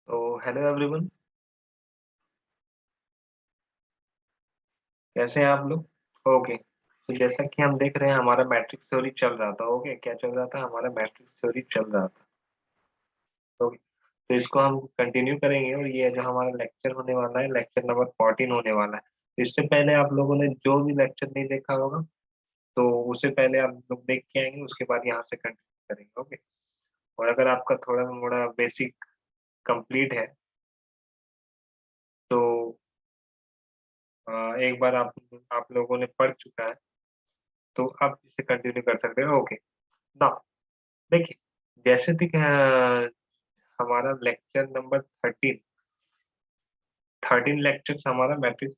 तो hello everyone, कैसे हैं आप लोग? ओके। तो जैसा कि हम देख रहे हैं हमारा मैट्रिक्स थ्योरी चल रहा था। ओके, क्या चल रहा था? हमारा मैट्रिक्स थ्योरी चल रहा था। ओके, तो इसको हम कंटिन्यू करेंगे और ये जो हमारा लेक्चर होने वाला है, लेक्चर नंबर 14 होने वाला है। तो इससे पहले आप लोगों ने जो भी लेक्चर नहीं देखा होगा, तो उससे पहले आप लोग देख के आएंगे, उसके बाद यहाँ से कंटिन्यू करेंगे। ओके, और अगर आपका थोड़ा मोड़ा बेसिक कंप्लीट है तो एक बार आप लोगों ने पढ़ चुका है तो आप इसे कंटिन्यू कर सकते हो। ओके, नाउ देखिए, जैसे कि हमारा लेक्चर नंबर 13 लेक्चर्स हमारा मैट्रिक्स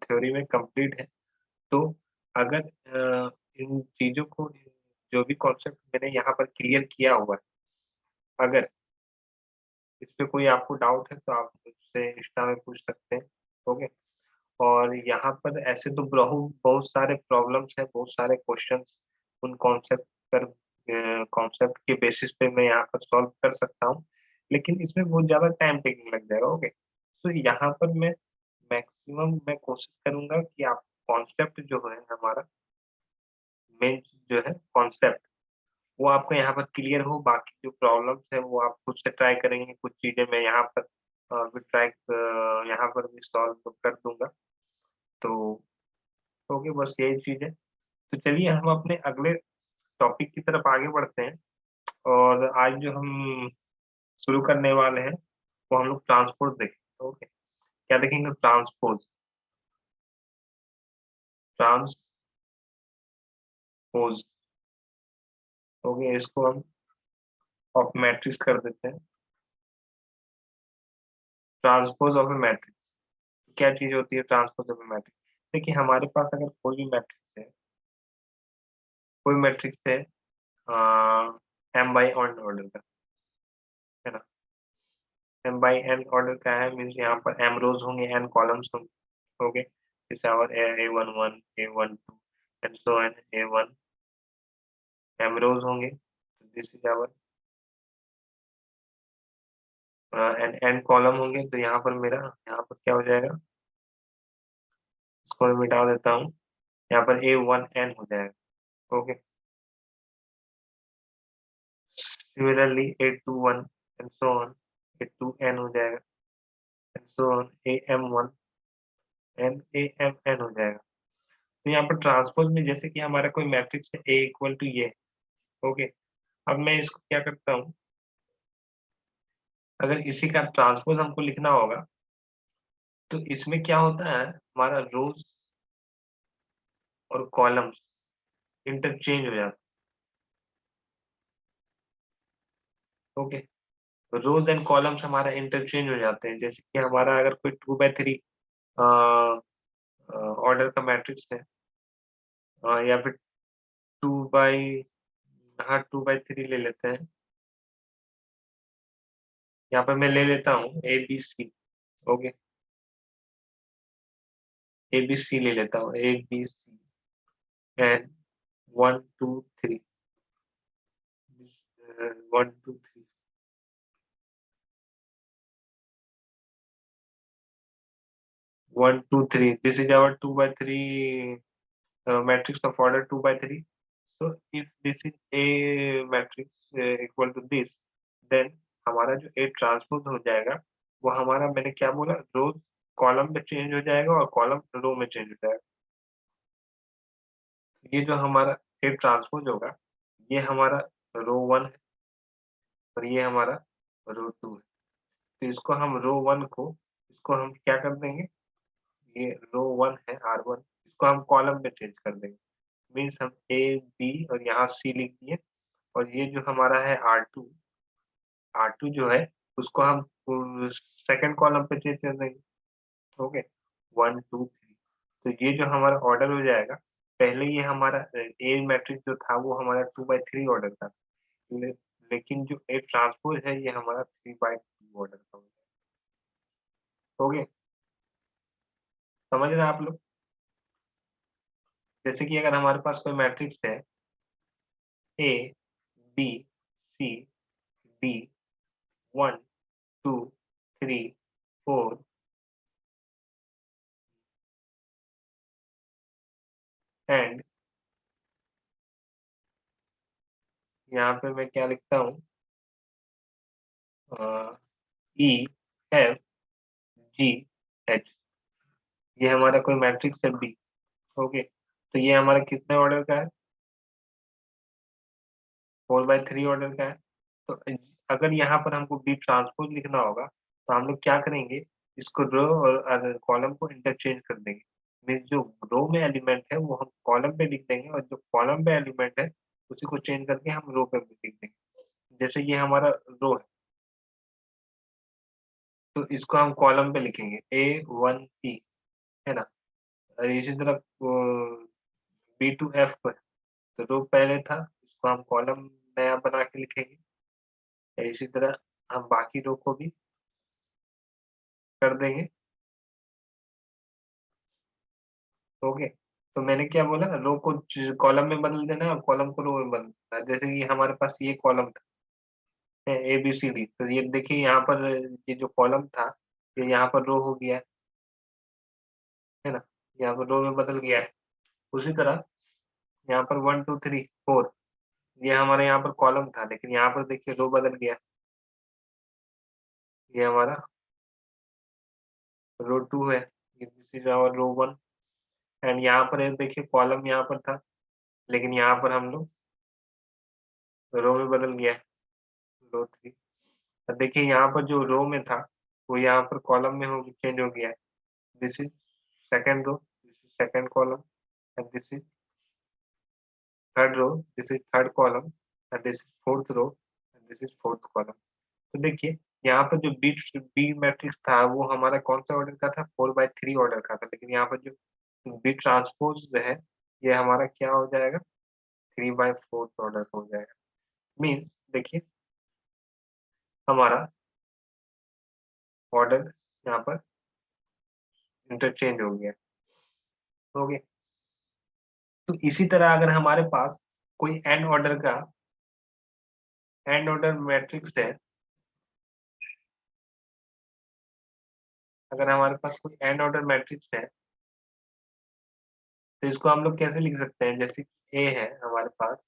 थ्योरी में कंप्लीट है। तो अगर इन चीजों को, जो भी कॉन्सेप्ट मैंने यहाँ पर क्लियर किया हुआ है, अगर इस पे कोई आपको डाउट है तो आप मुझसे इंस्टा में पूछ सकते हैं। ओके, और यहाँ पर ऐसे तो बहुत बहुत सारे प्रॉब्लम्स हैं, बहुत सारे क्वेश्चंस उन कॉन्सेप्ट पर कॉन्सेप्ट के बेसिस पे मैं यहाँ पर सॉल्व कर सकता हूँ, लेकिन इसमें बहुत ज़्यादा टाइम टेकिंग लग जाएगा। ओके, तो यहाँ पर मैं मैक्सिमम मैं कोशिश करूँगा कि आप कॉन्सेप्ट जो है हमारा मेन जो है कॉन्सेप्ट, वो आपको यहाँ पर क्लियर हो। बाकी जो प्रॉब्लम्स है वो आप खुद से ट्राई करेंगे। कुछ चीज़ें मैं यहाँ पर भी ट्राई यहाँ पर भी सॉल्व कर दूँगा। तो ओके, बस यही चीज़ है। तो चलिए हम अपने अगले टॉपिक की तरफ आगे बढ़ते हैं। और आज जो हम शुरू करने वाले हैं वो हम लोग ट्रांसपोज़ देखेंगे। ओके, क्या देखेंगे? ट्रांसपोज़। ट्रांसपोज़। ओके, इसको हम ऑफ मैट्रिक्स कर देते हैं। Transpose of A matrix. क्या चीज़ होती है ट्रांसपोज़ ऑफ ए मैट्रिक्स? देखिए, हमारे पास अगर कोई भी मैट्रिक्स है, कोई मैट्रिक्स है m बाई n ऑर्डर का, है ना? m बाई n ऑर्डर का है, मीन्स यहाँ पर m रोज़ होंगे, n कॉलम्स होंगे। ओके, जैसे our A11, A12 and so on, A1 m रोज़ होंगे। This is our and n column होंगे। तो यहाँ पर मेरा, यहाँ पर क्या हो जाएगा? इसको मैं मिटा देता हूँ। यहाँ पर A1n हो जाएगा। Okay, similarly A21 and so on, A2n हो जाएगा and so on, AM1 and AMn हो जाएगा। तो यहाँ पर ट्रांसपोज़ में जैसे कि हमारा कोई मैट्रिक्स है A इक्वल टू ये, ओके। अब मैं इसको क्या करता हूँ, अगर इसी का ट्रांसपोज़ हमको लिखना होगा, तो इसमें क्या होता है, हमारा रोज़ और कॉलम्स इंटरचेंज हो जाते हैं। ओके, रोज़ एंड कॉलम्स हमारा इंटरचेंज हो जाते हैं। जैसे कि हमारा अगर कोई 2/3 अ ऑर्डर का मैट्रिक्स है, या फिर 2 बाई, हाँ, 2/3 ले लेते हैं। यहाँ पर मैं ले लेता हूँ ABC। ओके, ABC ले लेता हूँ, ABC and 1 2 3, 1 2 3, 1 2 3, this is our 2/3 matrix of order 2/3. So if this is A matrix equal to this, then हमारा जो A ट्रांसपोज हो जाएगा, वो हमारा, मैंने क्या बोला, रो कॉलम में चेंज हो जाएगा और कॉलम रो में चेंज हो जाएगा। ये जो हमारा A ट्रांसपोज होगा, ये हमारा रो 1 है और ये हमारा रो 2 है। तो इसको हम रो 1 को, इसको हम क्या कर देंगे, ये रो 1 है R1, इसको हम कॉलम में चेंज कर देंगे। मीन्स हम A, B और यहाँ C लिख दिए, और ये जो हमारा है R2, R2 जो है उसको हम सेकंड कॉलम पे चेंज कर देंगे। ओके, 1 2 3। तो ये जो हमारा ऑर्डर हो जाएगा, पहले ये हमारा A मैट्रिक्स जो था वो हमारा 2/3 ऑर्डर का था। ले लेकिन जो A ट्रांसपोज़ है ये हमारा 3/2 ऑर्डर का हो जाएगा। हो गया? समझ रहे हैं आप लोग? जैसे कि अगर हमारे पास कोई मैट्रिक्स है A, B, C, D, 1 2 3 4 and यहाँ पे मैं क्या लिखता हूँ, ई एफ जी एच, ये हमारा कोई मैट्रिक्स है बी। ओके, तो ये हमारा कितने ऑर्डर का है, 4/3 ऑर्डर का है। तो अगर यहाँ पर हमको बी ट्रांसपोज लिखना होगा तो हम लोग क्या करेंगे, इसको रो और कॉलम को इंटरचेंज कर देंगे। मीन्स जो रो में एलिमेंट है वो हम कॉलम पे लिख देंगे, और जो कॉलम पे एलिमेंट है उसी को चेंज करके हम रो पे भी लिख देंगे। जैसे ये हमारा रो है, तो इसको हम कॉलम पे लिखेंगे A1 E, है ना। और इसी तरह B2 F पर, तो रो पहले था, इसको हम कॉलम नया बना के लिखेंगे। इसी तरह हम बाकी रो को भी कर देंगे। ओके, तो मैंने क्या बोला, रो को कॉलम में बदल देना है और कॉलम को रो में बदल देना है। जैसे कि हमारे पास ये कॉलम था, ए बी सी डी, तो ये देखिए यहाँ पर ये जो कॉलम था ये यहाँ पर रो हो गया है ना, यहाँ पर रो में बदल गया है। उसी तरह यहाँ पर 1 2 3 4, ये हमारे यहाँ पर कॉलम था, लेकिन यहाँ पर देखिए रो बदल गया, ये हमारा रो 2 है, this is our row 1। And यहाँ पर ये देखिए कॉलम यहाँ पर था, लेकिन यहाँ पर हम लोग रो में बदल गया, रो 3। अब देखिए यहाँ पर जो रो में था वो यहाँ पर कॉलम में हो चेंज हो गया है। This is second row, this is second column, and this is third row, this is third column, and this is fourth row, and this is fourth column. तो देखिए यहाँ पर जो बी मैट्रिक्स था वो हमारा कौन सा ऑर्डर का था, 4/3 ऑर्डर का था, लेकिन यहाँ पर जो बी ट्रांसपोज है ये हमारा क्या हो जाएगा, 3/4 ऑर्डर हो जाएगा। मीन्स देखिए हमारा ऑर्डर यहाँ पर इंटरचेंज हो गया। ओके, तो इसी तरह अगर हमारे पास कोई एन ऑर्डर मैट्रिक्स है, अगर हमारे पास कोई एन ऑर्डर मैट्रिक्स है तो इसको हम लोग कैसे लिख सकते हैं, जैसे ए है हमारे पास,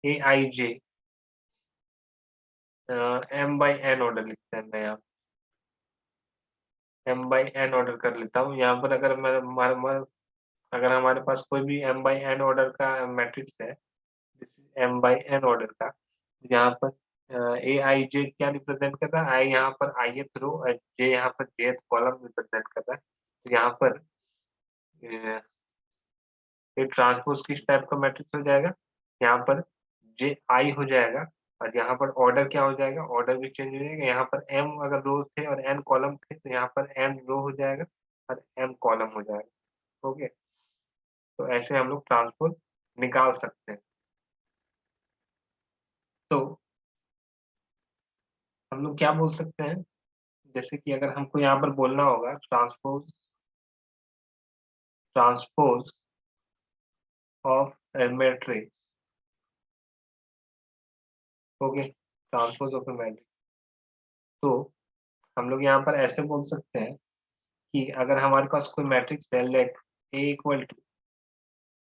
ए आई जे, एम बाई एन ऑर्डर लिखते हैं। मैं यहाँ एम बाई एन ऑर्डर कर लेता हूँ। यहाँ पर अगर मैं अगर हमारे पास कोई भी एम बाई एन ऑर्डर का मैट्रिक्स है, एम बाई एन ऑर्डर का, यहाँ पर ए आई जे क्या रिप्रेजेंट कर रहा है, आई यहाँ पर ith रो और जे यहाँ पर jth कॉलम रिप्रेजेंट कर रहा है। तो यहाँ पर ये ट्रांसपोज किस टाइप का मैट्रिक्स हो जाएगा, यहाँ पर जे आई हो जाएगा, और यहाँ पर ऑर्डर क्या हो जाएगा, ऑर्डर भी चेंज हो जाएगा। यहाँ पर एम अगर रो थे और एन कॉलम थे तो यहाँ पर एन रो हो जाएगा और एम कॉलम हो जाएगा। ओके, तो ऐसे हम लोग ट्रांसपोज निकाल सकते हैं। तो हम लोग क्या बोल सकते हैं, जैसे कि अगर हमको यहाँ पर बोलना होगा transpose of A matrix. Okay, transpose of A matrix, तो हम लोग यहाँ पर ऐसे बोल सकते हैं कि अगर हमारे पास कोई मैट्रिक्स है, let A equal to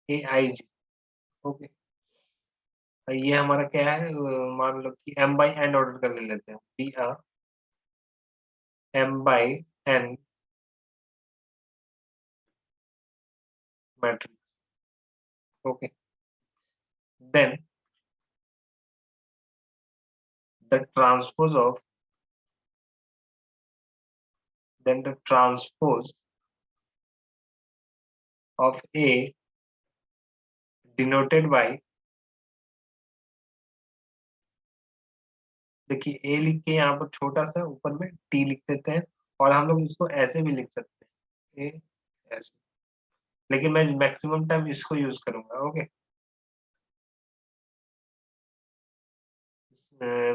A I J. Okay, ये हमारा क्या है, मान लो कि एम बाई एन ऑर्डर कर ले लेते हैं, B M by N matrix. Okay, then the transpose of the transpose of A denoted by, देखिए ए लिख के यहाँ पर छोटा सा ऊपर में टी लिख देते हैं, और हम लोग इसको ऐसे भी लिख सकते हैं, ए ऐसे, लेकिन मैं मैक्सिमम टाइम इसको यूज करूंगा। ओके,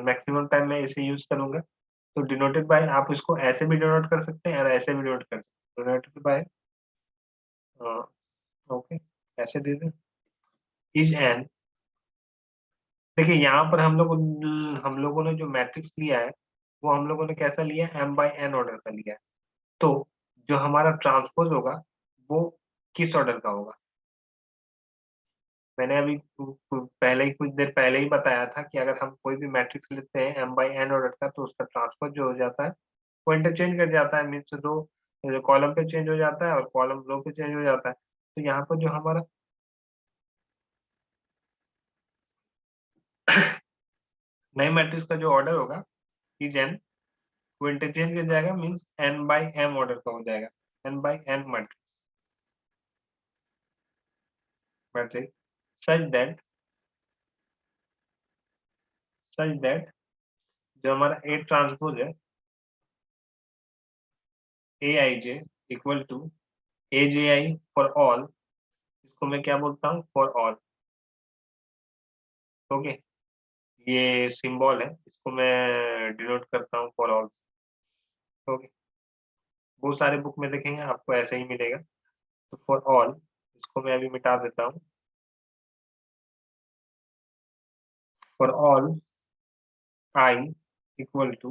मैक्सिमम टाइम मैं इसे यूज करूंगा। तो डिनोटेड बाय आप इसको ऐसे भी डिनोट कर सकते हैं और ऐसे भी डिनोट कर सकते हैं, डिनोटेड बाय ओके, ऐसे दे दें, इज एन, देखिए यहाँ पर हम लोगों ने जो मैट्रिक्स लिया है वो हम लोगों ने कैसा लिया, m/n ऑर्डर का लिया है। तो जो हमारा ट्रांसपोज होगा वो किस ऑर्डर का होगा? मैंने अभी पहले ही कुछ देर पहले ही बताया था कि अगर हम कोई भी मैट्रिक्स लेते हैं m/n ऑर्डर का, तो उसका ट्रांसपोज जो हो जाता है वो इंटरचेंज कर जाता है, मीन्स रो कॉलम पे चेंज हो जाता है और कॉलम रो पे चेंज हो जाता है। तो यहाँ पर जो हमारा नए मैट्रिक्स का जो ऑर्डर होगा इज n, वो इंटरचेंज कर जाएगा, मीन्स n/m ऑर्डर का हो जाएगा, n/n मैट्रिक्स सच दैट जो हमारा A ट्रांसपोज है, Aij equal to AJI for all, इसको मैं क्या बोलता हूँ, फॉर ऑल। ओके, ये सिंबल है, इसको मैं डिनोट करता हूँ फॉर ऑल। ओके, बहुत सारे बुक में देखेंगे आपको ऐसे ही मिलेगा। तो फॉर ऑल, इसको मैं अभी मिटा देता हूँ। For all I equal to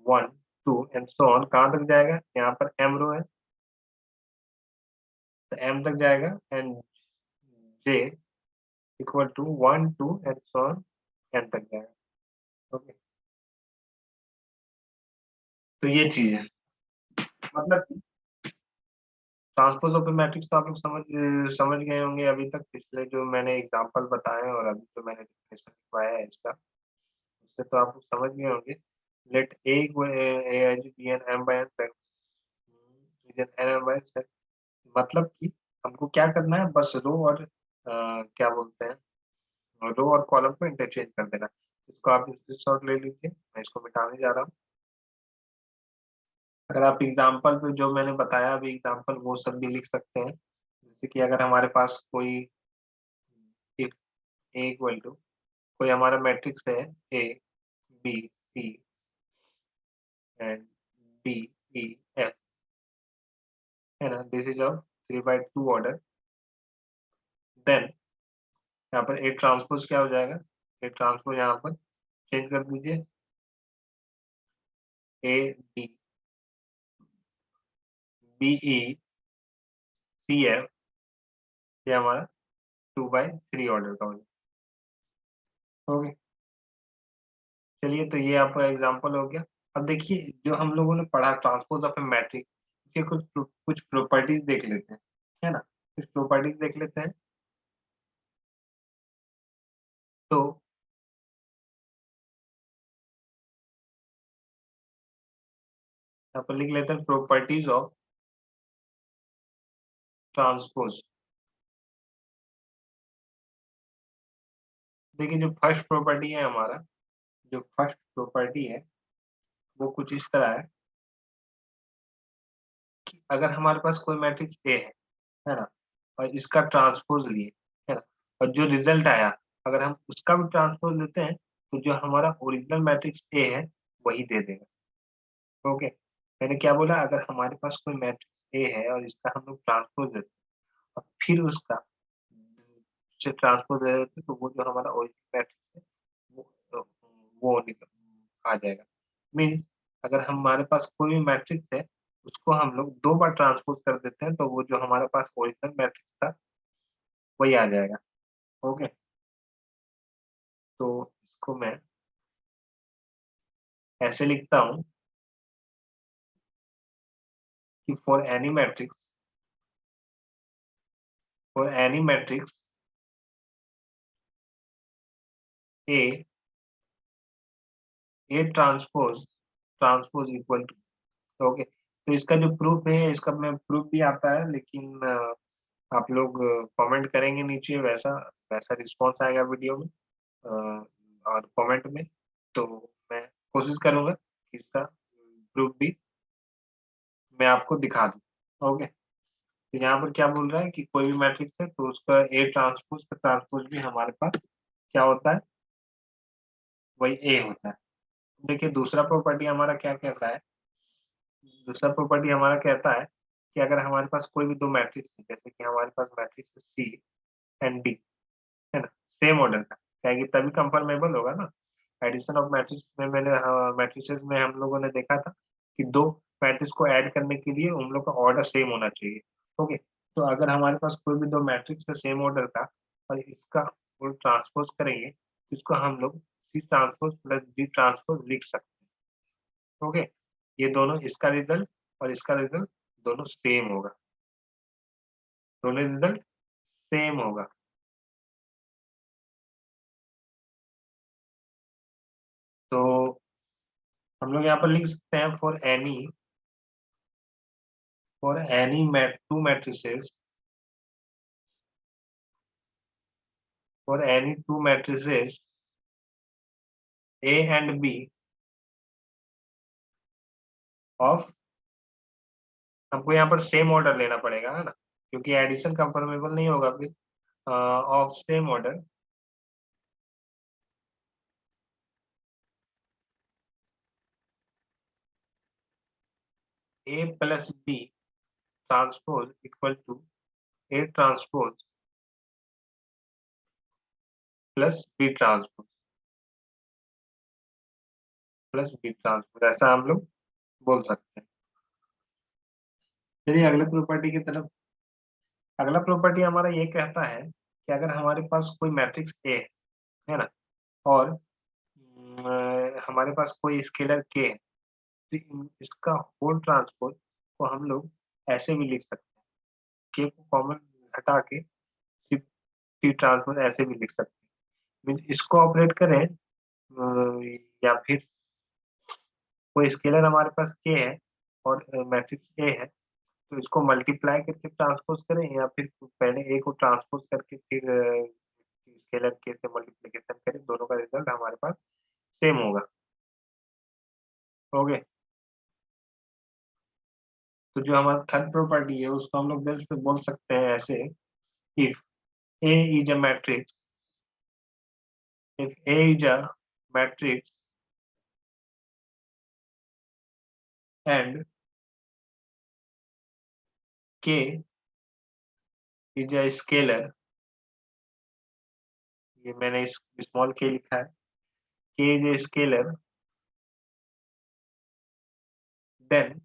1 2 and so on, कहाँ तक जाएगा, यहाँ पर m रो है तो m तक जाएगा, and j equal to 1 2 and so on n तक जाएगा। ओके, तो ये चीज है, मतलब ट्रांसपोज ऑफ मैट्रिक्स तो आप लोग समझ गए होंगे अभी तक, पिछले जो मैंने एग्जांपल बताए और अभी जो मैंने डेफिनेशन लिखवाया है इसका, उससे तो आप लोग समझ गए होंगे। Let A as B N M by N N M by, मतलब कि हमको क्या करना है, बस रो और क्या बोलते हैं, रो और कॉलम को इंटरचेंज कर देना। इसको आप स्क्रीनशॉट ले लीजिए, मैं इसको मिटाने जा रहा हूँ। अगर आप एग्जाम्पल पे जो मैंने बताया अभी एग्जाम्पल, वो सब भी लिख सकते हैं। जैसे कि अगर हमारे पास कोई ए इक्वल टू कोई हमारा मैट्रिक्स है, A B C and D E F, है ना, this is of 3/2 order, then यहाँ पर ए ट्रांसपोज क्या हो जाएगा, ए ट्रांसपोज यहाँ पर चेंज कर दीजिए, A D B E C F, ये हमारा 2/3 ऑर्डर का हो जाएगा। ओके, चलिए, तो ये आपका एग्जांपल हो गया। अब देखिए जो हम लोगों ने पढ़ा ट्रांसपोज ऑफ ए मैट्रिक्स के कुछ प्रॉपर्टीज देख लेते हैं, है ना, कुछ प्रॉपर्टीज देख लेते हैं। तो यहाँ पर लिख लेते हैं प्रॉपर्टीज ऑफ ट्रांसपोज। देखिए जो फर्स्ट प्रॉपर्टी है हमारा, जो फर्स्ट प्रॉपर्टी है वो कुछ इस तरह है कि अगर हमारे पास कोई मैट्रिक्स ए है ना, और इसका ट्रांसपोज लिए, है ना, और जो रिजल्ट आया अगर हम उसका भी ट्रांसपोज लेते हैं, तो जो हमारा ओरिजिनल मैट्रिक्स ए है वही दे देगा। ओके, मैंने क्या बोला, अगर हमारे पास कोई मैट्रिक्स ए है और इसका हम लोग ट्रांसपोज देते हैं और फिर उसका से ट्रांसपोज दे देते हैं, तो वो जो हमारा ओरिजिनल मैट्रिक्स है वो वो आ जाएगा। मीन्स अगर हमारे पास कोई भी मैट्रिक्स है, उसको हम लोग 2 बार ट्रांसपोज कर देते हैं, तो वो जो हमारे पास ओरिजिनल मैट्रिक्स था वही आ जाएगा। ओके, तो इसको मैं ऐसे लिखता हूँ कि for any matrix A A transpose equal to. Okay, तो इसका जो प्रूफ है, इसका मैं प्रूफ भी आता है, लेकिन आप लोग कमेंट करेंगे नीचे, वैसा वैसा रिस्पॉन्स आएगा वीडियो में और कमेंट में, तो मैं कोशिश करूंगा कि इसका प्रूफ भी मैं आपको दिखा दूं। ओके, तो यहाँ पर क्या बोल रहा है कि कोई भी मैट्रिक्स है तो उसका ए ट्रांसपोज का ट्रांसपोज भी हमारे पास क्या होता है, वही ए होता है। देखिए दूसरा प्रॉपर्टी हमारा क्या कहता है, दूसरा प्रॉपर्टी हमारा कहता है कि अगर हमारे पास कोई भी 2 मैट्रिक्स है, जैसे कि हमारे पास मैट्रिक्स सी एंड डी, है ना, सेम ऑर्डर का, क्या है कि तभी कंफर्मेबल होगा ना। एडिशन ऑफ मैट्रिक्स में मैंने मैट्रिसेस में हम लोगों ने देखा था कि दो मैट्रिक्स को ऐड करने के लिए उन लोग का ऑर्डर सेम होना चाहिए। ओके, तो अगर हमारे पास कोई भी दो मैट्रिक्स है सेम ऑर्डर का और इसका वो ट्रांसपोज करेंगे तो इसको हम लोग C transpose plus D transpose लिख सकते हैं। ओके, ये दोनों इसका रिजल्ट और इसका रिजल्ट दोनों सेम होगा, दोनों रिजल्ट सेम होगा। तो हम लोग यहाँ पर लिख सकते हैं for any two matrices for any two matrices A and B of, हमको यहाँ पर सेम ऑर्डर लेना पड़ेगा है ना, क्योंकि एडिशन कंफर्मेबल नहीं होगा फिर। Of same order A plus B transpose equal to A transpose plus B transpose ऐसा हम लोग बोल सकते हैं। चलिए अगले प्रॉपर्टी की तरफ। अगला प्रॉपर्टी हमारा ये कहता है कि अगर हमारे पास कोई मैट्रिक्स ए है ना, और हमारे पास कोई स्केलर के है, तो इसका होल ट्रांसपोज को हम लोग ऐसे भी लिख सकते हैं, के को कॉमन हटा के सिर्फ टी ट्रांसपोज ऐसे भी लिख सकते हैं। मीन्स इसको ऑपरेट करें या फिर कोई स्केलर हमारे पास के है और मैट्रिक्स ए है, तो इसको मल्टीप्लाई करके ट्रांसपोज करें या फिर पहले ए को ट्रांसपोज करके फिर स्केलर के से मल्टीप्लिकेशन करें, दोनों का रिजल्ट हमारे पास सेम होगा। ओके, तो जो हमारा थर्ड प्रॉपर्टी है उसको हम लोग जल्द से बोल सकते हैं ऐसे, if A is a matrix if A is a matrix and के इज अ स्केलर, ये मैंने इस स्मॉल के लिखा है, के इज अ स्केलर, देन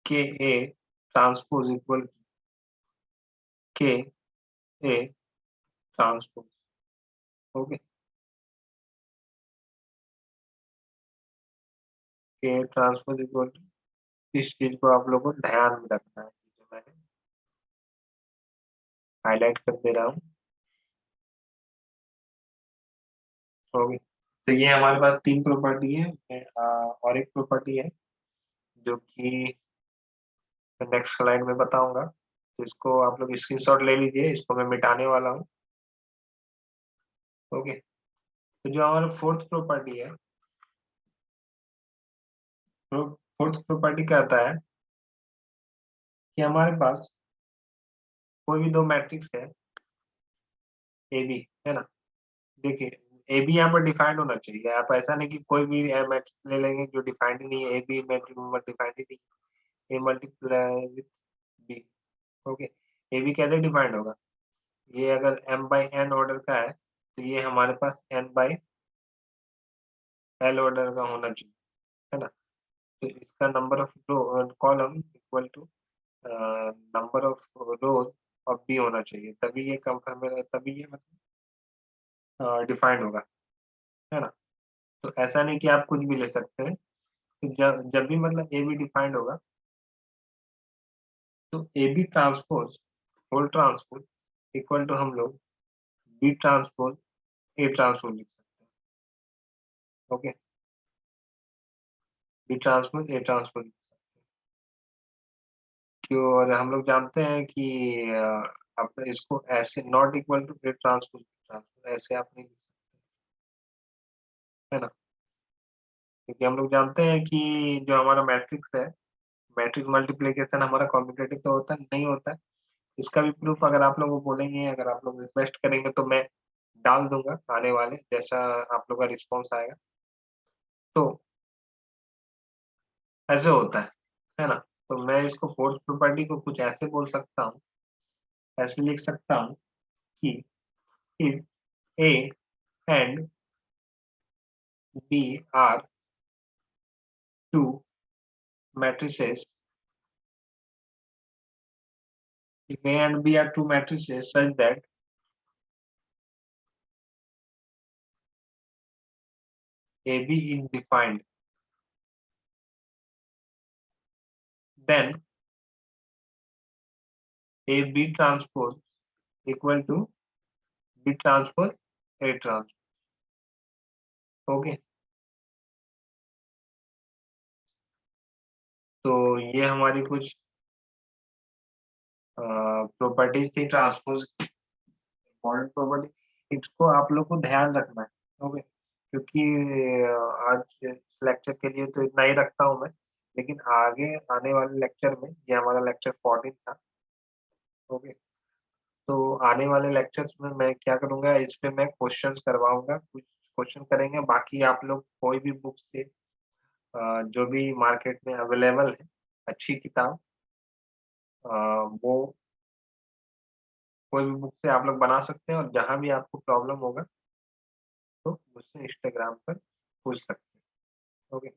के ए ट्रांसपोज इक्वल के ए ट्रांसपोज। ओके, के ट्रांसपोज इक्वल, इस चीज को आप लोगों को ध्यान में रखना है, जो मैंने हाईलाइट कर दे रहा हूँ। ओके, तो ये हमारे पास तीन प्रॉपर्टी है। और एक प्रॉपर्टी है जो कि नेक्स्ट स्लाइड में बताऊंगा, तो इसको आप लोग स्क्रीनशॉट ले लीजिए, इसको मैं मिटाने वाला हूँ। ओके, तो जो हमारा फोर्थ प्रॉपर्टी है, फोर्थ प्रॉपर्टी कहता है कि हमारे पास कोई भी दो मैट्रिक्स है ए बी है ना, देखिए ए बी यहाँ पर डिफाइंड होना चाहिए। आप ऐसा नहीं कि कोई भी मैट्रिक्स ले लेंगे जो डिफाइंड ही नहीं है, ए बी मैट्रिक्स में डिफाइंड ही नहीं है, A multiply with B. Okay, A B कैसे डिफाइंड होगा, ये अगर m बाई n ऑर्डर का है तो ये हमारे पास n बाई l ऑर्डर का होना चाहिए, है ना। तो इसका number of column equal to number of rows of B होना चाहिए, तभी ये कंफर्म, तभी ये मतलब डिफाइंड होगा, है ना। तो ऐसा नहीं कि आप कुछ भी ले सकते हैं। तो जब जब भी मतलब ए बी डिफाइंड होगा तो A B transpose whole transpose equal to हम लोग बी ट्रांसपोज ए ट्रांसपोज लिख सकते हैं। Okay, B transpose A transpose, क्यों, और हम लोग जानते हैं कि आप इसको ऐसे not equal to A transpose transpose ऐसे आप नहीं लिख सकते, है ना, क्योंकि हम लोग जानते हैं कि जो हमारा मैट्रिक्स है, मैट्रिक्स मल्टीप्लिकेशन हमारा कॉम्पिटेटिव तो होता नहीं होता है। इसका भी प्रूफ अगर आप लोग को बोलेंगे, अगर आप लोग रिक्वेस्ट करेंगे तो मैं डाल दूंगा आने वाले, जैसा आप लोग का रिस्पॉन्स आएगा। तो ऐसे होता है ना। तो मैं इसको फोर्थ प्रॉपर्टी को कुछ ऐसे बोल सकता हूँ, ऐसे लिख सकता हूँ कि if A and B are two matrices, if A and B are two matrices such that AB is defined, then AB transpose equal to B transpose A transpose. Okay, तो ये हमारी कुछ प्रॉपर्टीज थी ट्रांसपोज, इम्पोर्टेंट प्रॉपर्टी, इसको आप लोग को ध्यान रखना है। ओके, क्योंकि आज लेक्चर के लिए तो इतना ही रखता हूँ मैं, लेकिन आगे आने वाले लेक्चर में, ये हमारा लेक्चर 14 था। ओके, तो आने वाले लेक्चर्स में मैं क्या करूँगा, इस पे मैं क्वेश्चंस करवाऊँगा, कुछ क्वेश्चन करेंगे, बाकी आप लोग कोई भी बुक से जो भी मार्केट में अवेलेबल है, अच्छी किताब वो कोई भी बुक से आप लोग बना सकते हैं, और जहाँ भी आपको प्रॉब्लम होगा, तो मुझसे इंस्टाग्राम पर पूछ सकते हैं। ओके,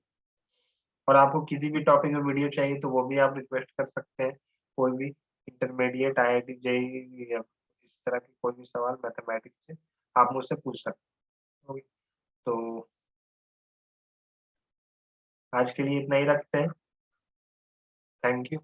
और आपको किसी भी टॉपिक में वीडियो चाहिए तो वो भी आप रिक्वेस्ट कर सकते हैं। कोई भी इंटरमीडिएट, IIT, जेईई या इस तरह के कोई भी सवाल मैथमेटिक्स से आप मुझसे पूछ सकते हैं। ओके, तो आज के लिए इतना ही रखते हैं। Thank you.